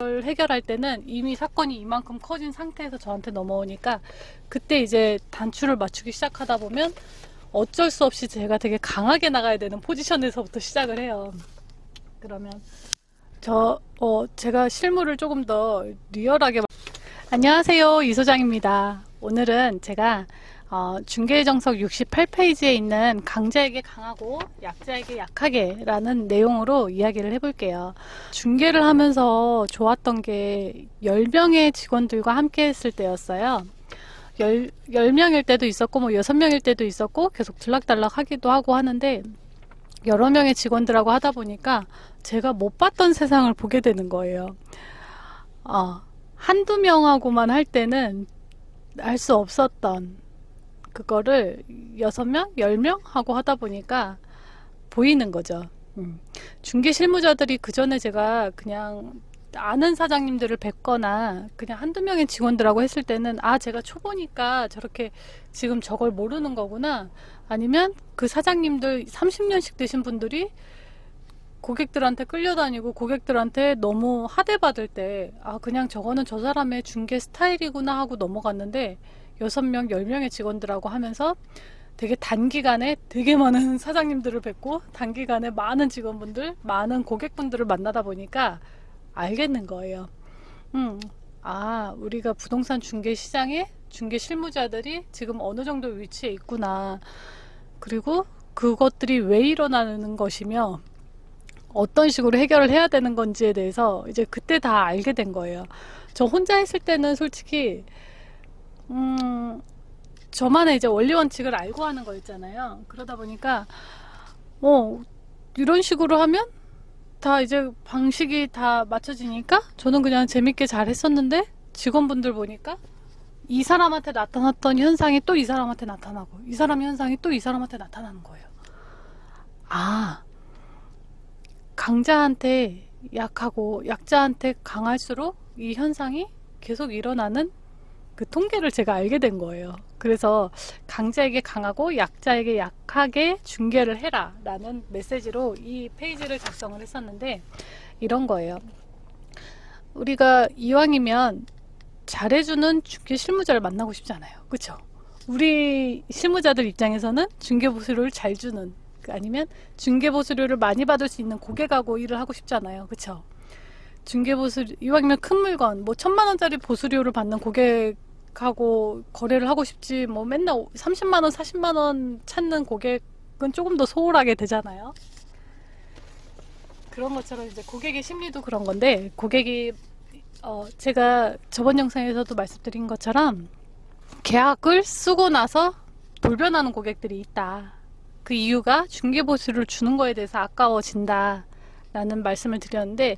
걸 해결할 때는 이미 사건이 이만큼 커진 상태에서 저한테 넘어오니까 그때 이제 단추를 맞추기 시작하다 보면 어쩔 수 없이 제가 되게 강하게 나가야 되는 포지션에서부터 시작을 해요. 그러면 제가 실물을 조금 더 리얼하게 안녕하세요, 이 소장입니다. 오늘은 제가 중개의 정석 68페이지에 있는 강자에게 강하고 약자에게 약하게 라는 내용으로 이야기를 해볼게요. 중개를 하면서 좋았던 게 10명의 직원들과 함께 했을 때였어요. 10명일 때도 있었고 6명일 때도 있었고 계속 들락달락 하기도 하고 하는데 여러 명의 직원들하고 하다 보니까 제가 못 봤던 세상을 보게 되는 거예요. 한두 명하고만 할 때는 알 수 없었던 그거를 6명, 10명 하고 하다 보니까 보이는 거죠. 중개 실무자들이 그 전에 제가 그냥 아는 사장님들을 뵙거나 그냥 한두 명의 직원들하고 했을 때는 제가 초보니까 저렇게 지금 저걸 모르는 거구나. 아니면 그 사장님들 30년씩 되신 분들이 고객들한테 끌려다니고 고객들한테 너무 하대받을 때 그냥 저거는 저 사람의 중개 스타일이구나 하고 넘어갔는데 6명, 10명의 직원들하고 하면서 되게 단기간에 되게 많은 사장님들을 뵙고 단기간에 많은 직원분들, 많은 고객분들을 만나다 보니까 알겠는 거예요. 우리가 부동산 중개 시장에 중개 실무자들이 지금 어느 정도 위치에 있구나. 그리고 그것들이 왜 일어나는 것이며 어떤 식으로 해결을 해야 되는 건지에 대해서 이제 그때 다 알게 된 거예요. 저 혼자 했을 때는 솔직히 저만의 이제 원리 원칙을 알고 하는 거였잖아요. 그러다 보니까 이런 식으로 하면 다 이제 방식이 다 맞춰지니까 저는 그냥 재밌게 잘 했었는데 직원분들 보니까 이 사람한테 나타났던 현상이 또 이 사람한테 나타나고 이 사람 현상이 또 이 사람한테 나타나는 거예요. 강자한테 약하고 약자한테 강할수록 이 현상이 계속 일어나는 그 통계를 제가 알게 된 거예요. 그래서 강자에게 강하고 약자에게 약하게 중개를 해라 라는 메시지로 이 페이지를 작성을 했었는데 이런 거예요. 우리가 이왕이면 잘해주는 중개 실무자를 만나고 싶지 않아요. 그쵸? 우리 실무자들 입장에서는 중개 보수료를 잘 주는 아니면 중개 보수료를 많이 받을 수 있는 고객하고 일을 하고 싶잖아요. 그쵸? 중개 보수료 이왕이면 큰 물건 1,000만원짜리 보수료를 받는 고객하고 거래를 하고 싶지 맨날 30만원 40만원 찾는 고객은 조금 더 소홀하게 되잖아요. 그런 것처럼 이제 고객의 심리도 그런 건데 고객이 제가 저번 영상에서도 말씀드린 것처럼 계약을 쓰고 나서 돌변하는 고객들이 있다. 그 이유가 중개보수를 주는 거에 대해서 아까워진다 라는 말씀을 드렸는데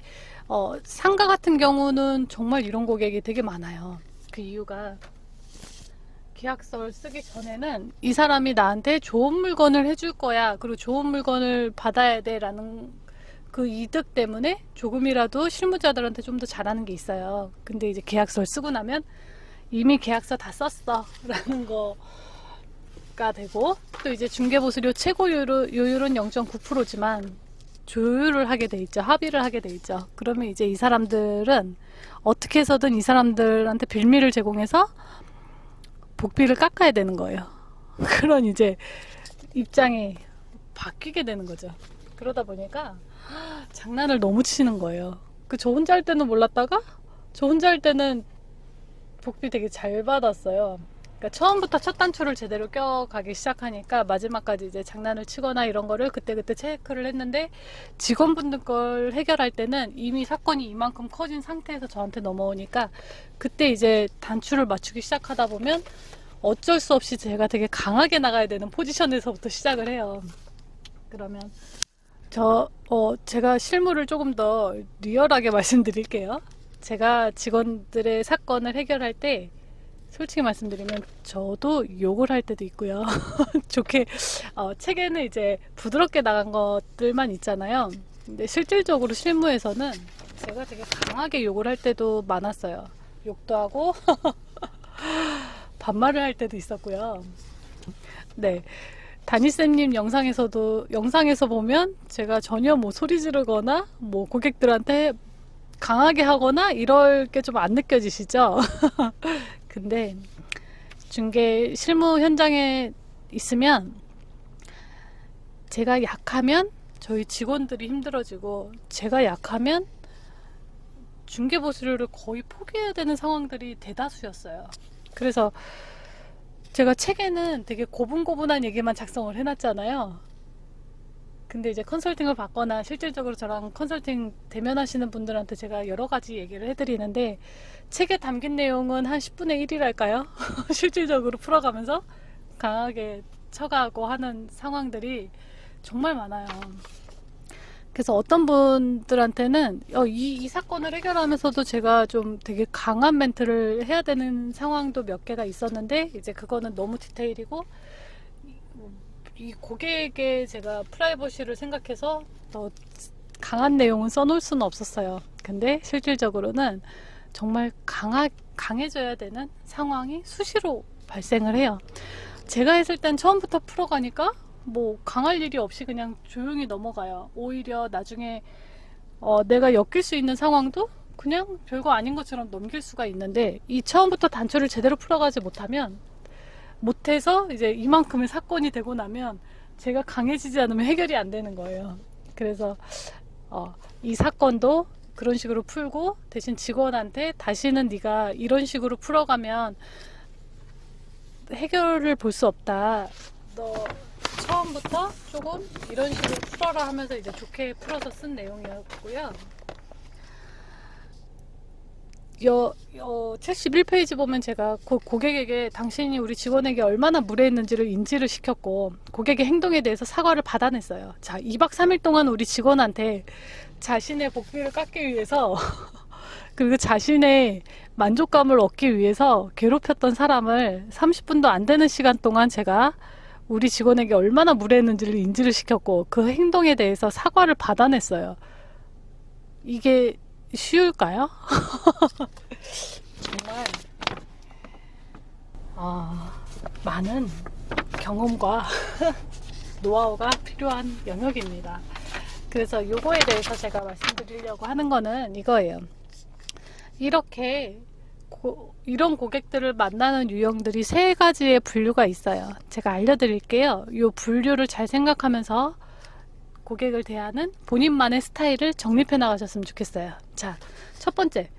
상가 같은 경우는 정말 이런 고객이 되게 많아요. 그 이유가 계약서를 쓰기 전에는 이 사람이 나한테 좋은 물건을 해줄 거야 그리고 좋은 물건을 받아야 돼 라는 그 이득 때문에 조금이라도 실무자들한테 좀 더 잘하는 게 있어요. 근데 이제 계약서를 쓰고 나면 이미 계약서 다 썼어 라는 거가 되고 또 이제 중개보수료 최고 요율은 0.9%지만 조율을 하게 돼 있죠. 합의를 하게 돼 있죠. 그러면 이제 이 사람들은 어떻게 해서든 이 사람들한테 빌미를 제공해서 복비를 깎아야 되는 거예요. 그런 이제 입장이 바뀌게 되는 거죠. 그러다 보니까 장난을 너무 치는 거예요. 저 혼자 할 때는 몰랐다가 저 혼자 할 때는 복비 되게 잘 받았어요. 그러니까 처음부터 첫 단추를 제대로 껴가기 시작하니까 마지막까지 이제 장난을 치거나 이런 거를 그때그때 체크를 했는데 직원분들 걸 해결할 때는 이미 사건이 이만큼 커진 상태에서 저한테 넘어오니까 그때 이제 단추를 맞추기 시작하다 보면 어쩔 수 없이 제가 되게 강하게 나가야 되는 포지션에서부터 시작을 해요. 그러면 제가 실물을 조금 더 리얼하게 말씀드릴게요. 제가 직원들의 사건을 해결할 때 솔직히 말씀드리면 저도 욕을 할 때도 있고요. 좋게 책에는 이제 부드럽게 나간 것들만 있잖아요. 근데 실질적으로 실무에서는 제가 되게 강하게 욕을 할 때도 많았어요. 욕도 하고 반말을 할 때도 있었고요. 네, 다니쌤님 영상에서 보면 제가 전혀 소리 지르거나 고객들한테 강하게 하거나 이럴 게 좀 안 느껴지시죠? 근데 중개 실무 현장에 있으면 제가 약하면 저희 직원들이 힘들어지고 제가 약하면 중개보수료를 거의 포기해야 되는 상황들이 대다수였어요. 그래서 제가 책에는 되게 고분고분한 얘기만 작성을 해놨잖아요. 근데 이제 컨설팅을 받거나 실질적으로 저랑 컨설팅 대면하시는 분들한테 제가 여러 가지 얘기를 해드리는데 책에 담긴 내용은 한 10분의 1이랄까요? 실질적으로 풀어가면서 강하게 쳐가고 하는 상황들이 정말 많아요. 그래서 어떤 분들한테는 이 사건을 해결하면서도 제가 좀 되게 강한 멘트를 해야 되는 상황도 몇 개가 있었는데 이제 그거는 너무 디테일이고 이 고객의 제가 프라이버시를 생각해서 더 강한 내용은 써놓을 수는 없었어요. 근데 실질적으로는 정말 강해져야 되는 상황이 수시로 발생을 해요. 제가 했을 땐 처음부터 풀어가니까 뭐 강할 일이 없이 그냥 조용히 넘어가요. 오히려 나중에 내가 엮일 수 있는 상황도 그냥 별거 아닌 것처럼 넘길 수가 있는데 이 처음부터 단초를 제대로 풀어가지 못해서 이제 이만큼의 사건이 되고 나면 제가 강해지지 않으면 해결이 안 되는 거예요. 그래서 이 사건도 그런 식으로 풀고 대신 직원한테 다시는 네가 이런 식으로 풀어가면 해결을 볼 수 없다. 너 처음부터 조금 이런 식으로 풀어라 하면서 이제 좋게 풀어서 쓴 내용이었고요. 책 11페이지 보면 제가 고객에게 당신이 우리 직원에게 얼마나 무례했는지를 인지를 시켰고 고객의 행동에 대해서 사과를 받아냈어요. 자, 2박 3일 동안 우리 직원한테 자신의 복비를 깎기 위해서 그리고 자신의 만족감을 얻기 위해서 괴롭혔던 사람을 30분도 안 되는 시간 동안 제가 우리 직원에게 얼마나 무례했는지를 인지를 시켰고 그 행동에 대해서 사과를 받아냈어요. 이게 쉬울까요? 정말 많은 경험과 노하우가 필요한 영역입니다. 그래서 요거에 대해서 제가 말씀드리려고 하는 거는 이거예요. 이렇게 이런 고객들을 만나는 유형들이 세 가지의 분류가 있어요. 제가 알려드릴게요. 이 분류를 잘 생각하면서 고객을 대하는 본인만의 스타일을 정립해 나가셨으면 좋겠어요. 자, 첫 번째,